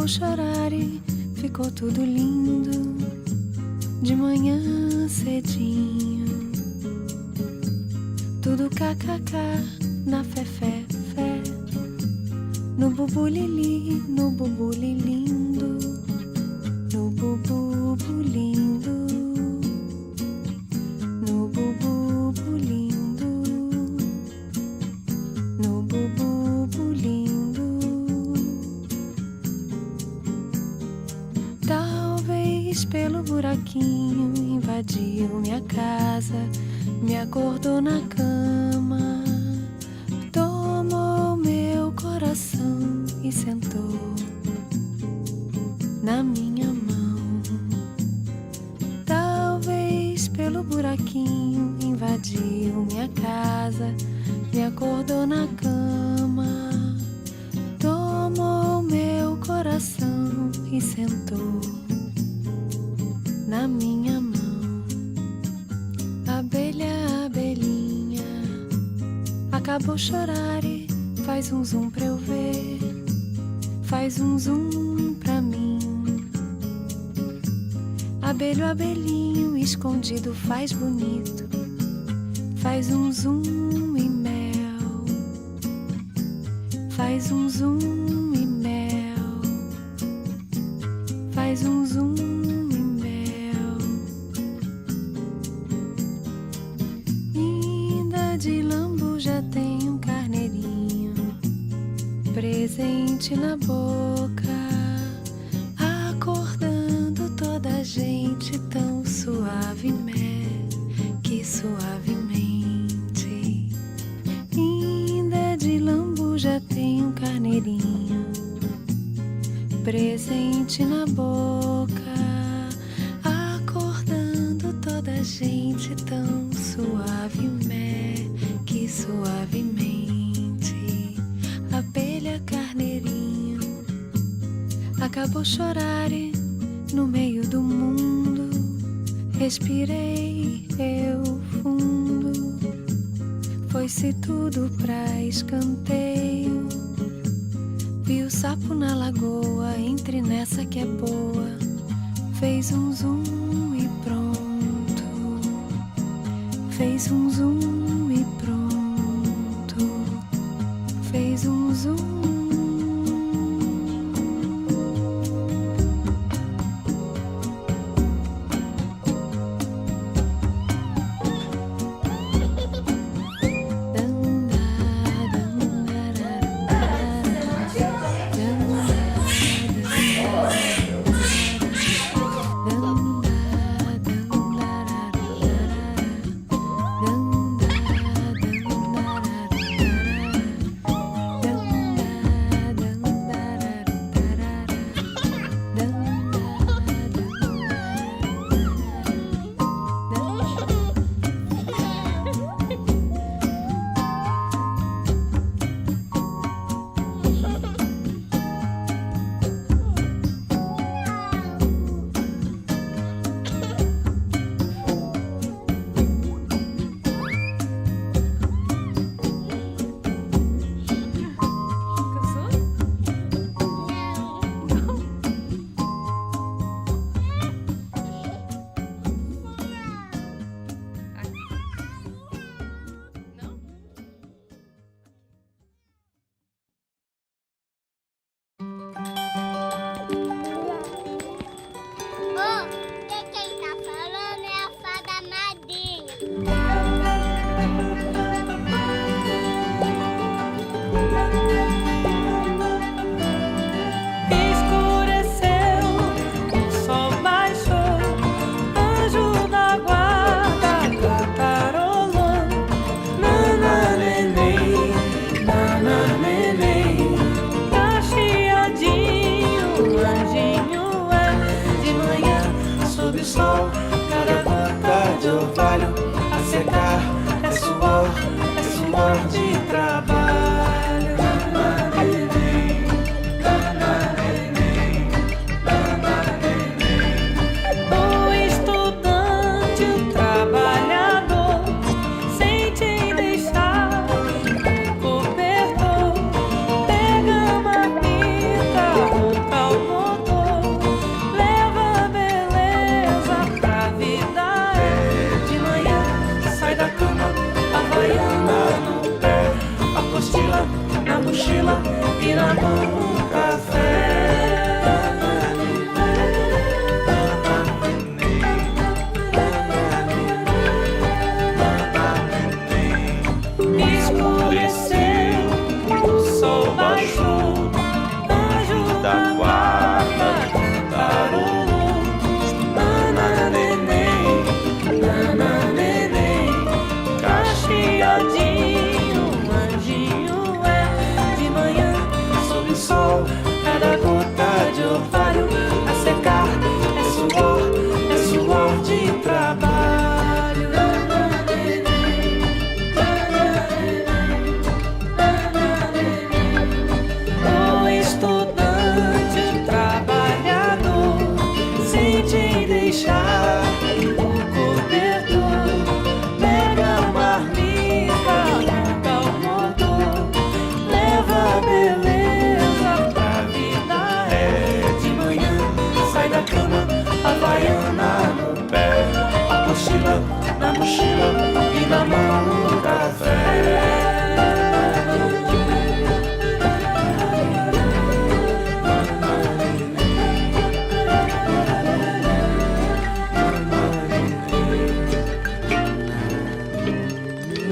Acabou chorar e ficou tudo lindo. De manhã cedinho, tudo kkk na fé, no bubulili, no bubulilindo, no bububulindo, no bububulindo, no bububulindo. Talvez pelo buraquinho invadiu minha casa, me acordou na cama, tomou meu coração e sentou na minha mão. Talvez pelo buraquinho invadiu minha casa, me acordou na cama, tomou meu coração e sentou na minha mão. Abelha, abelhinha, acabou chorar e faz um zoom pra eu ver, faz um zoom pra mim. Abelho, abelhinho, escondido faz bonito, faz um zoom e mel, faz um zoom e mel, faz um zoom e mel. Ainda de lambuja tem um carneirinho presente na boca, acordando toda a gente tão suavemente, que suavemente. Ainda de lambuja tem um carneirinho presente na boca, acordando toda a gente tão suavemente, que suavemente. Abelha, carneirinho, acabou chorar e no meio do mundo respirei eu fundo. Foi-se tudo pra escanteio, vi o sapo na lagoa, entre nessa que é boa, fez um zoom e pronto, fez um zoom e pronto, fez um zoom. mochila e na mão um café. Cada gota de orvalho a secar é suor de trabalho. O estudante trabalhador sente deixar o cobertor, pega uma marmita, monta o motor, leva a beleza. Havaiana no pé, a mochila na mochila e na mão um café.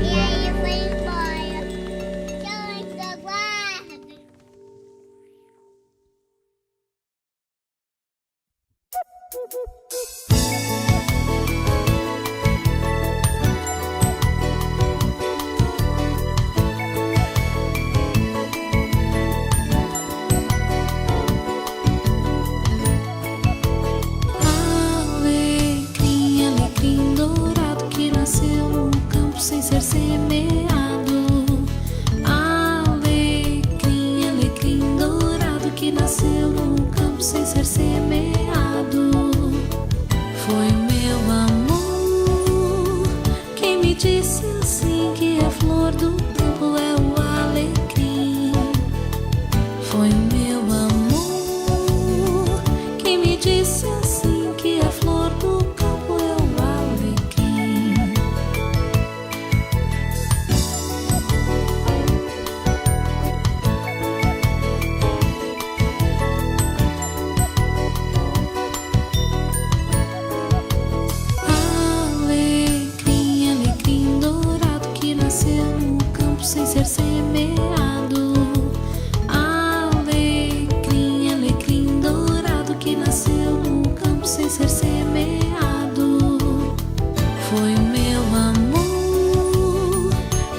E aí foi embora. Tchau, ainda guarda. Alecrim, alecrim dourado que nasceu no campo sem ser semeado. Alecrim, alecrim dourado que nasceu no campo sem ser semeado. Foi meu amor quem me disse assim que a flor do campo é o alecrim. Foi meu amor quem me disse assim que a flor do campo é o alecrim. Alecrim, alecrim dourado que nasceu no campo sem ser semeado. Alecrim, alecrim dourado que nasceu no campo sem ser semeado. Foi meu amor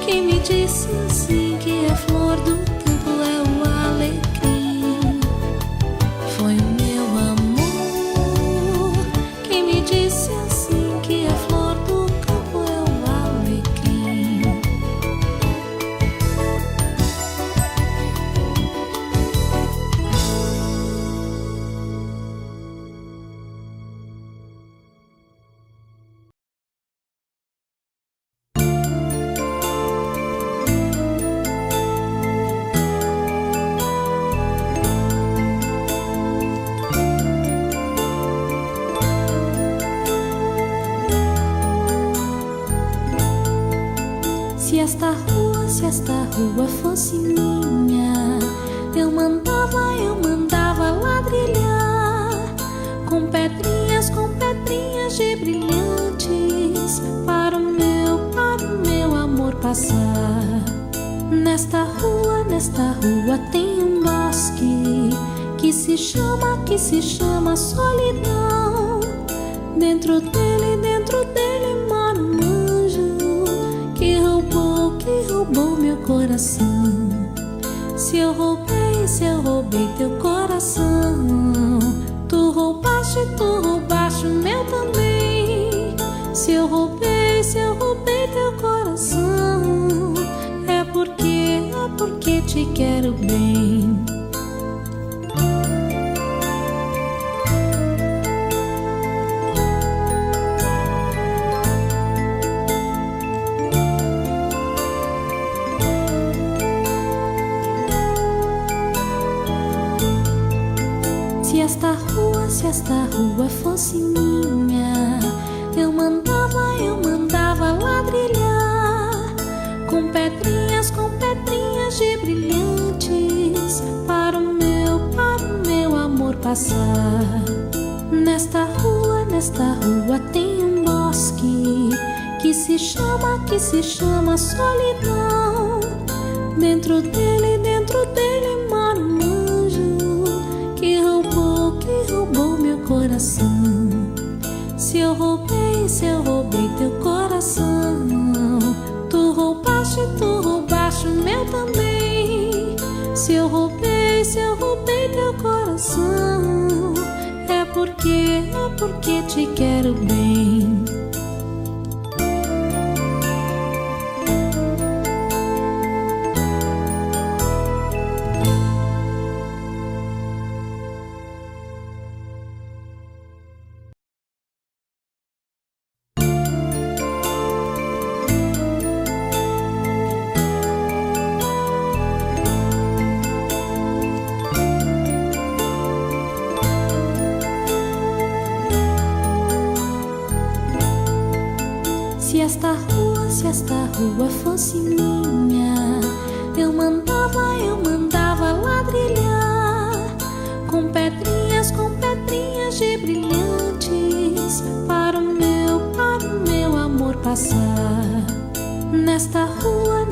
quem me disse assim que a flor do campo é o alecrim. Foi meu amor quem me disse assim que a flor do campo é o alecrim. Se esta rua fosse minha, eu mandava ladrilhar com pedrinhas de brilhantes para o meu amor passar. Nesta rua tem um bosque que se chama solidão. Dentro dele mora um anjo que roubou meu coração. Se eu roubei teu coração, tu roubaste o meu também. Se eu roubei teu coração, é porque te quero bem. Se esta rua fosse minha, eu mandava ladrilhar com pedrinhas de brilhantes para o meu amor passar. Nesta rua tem um bosque que se chama solidão. Dentro dele mora um anjo que roubou meu coração. Se eu roubei teu coração, tu roubaste o meu também. Se eu roubei teu coração, é porque te quero bem. Se esta rua fosse minha, eu mandava ladrilhar com pedrinhas de brilhantes para o meu amor passar. Nesta rua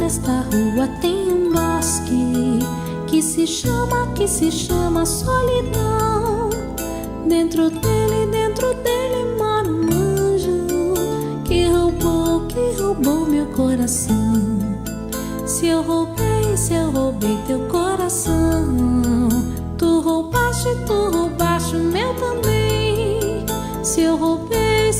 tem um bosque que se chama solidão. Dentro dele mora um anjo que roubou meu coração. Se eu roubei teu coração, tu roubaste o meu também. Se eu roubei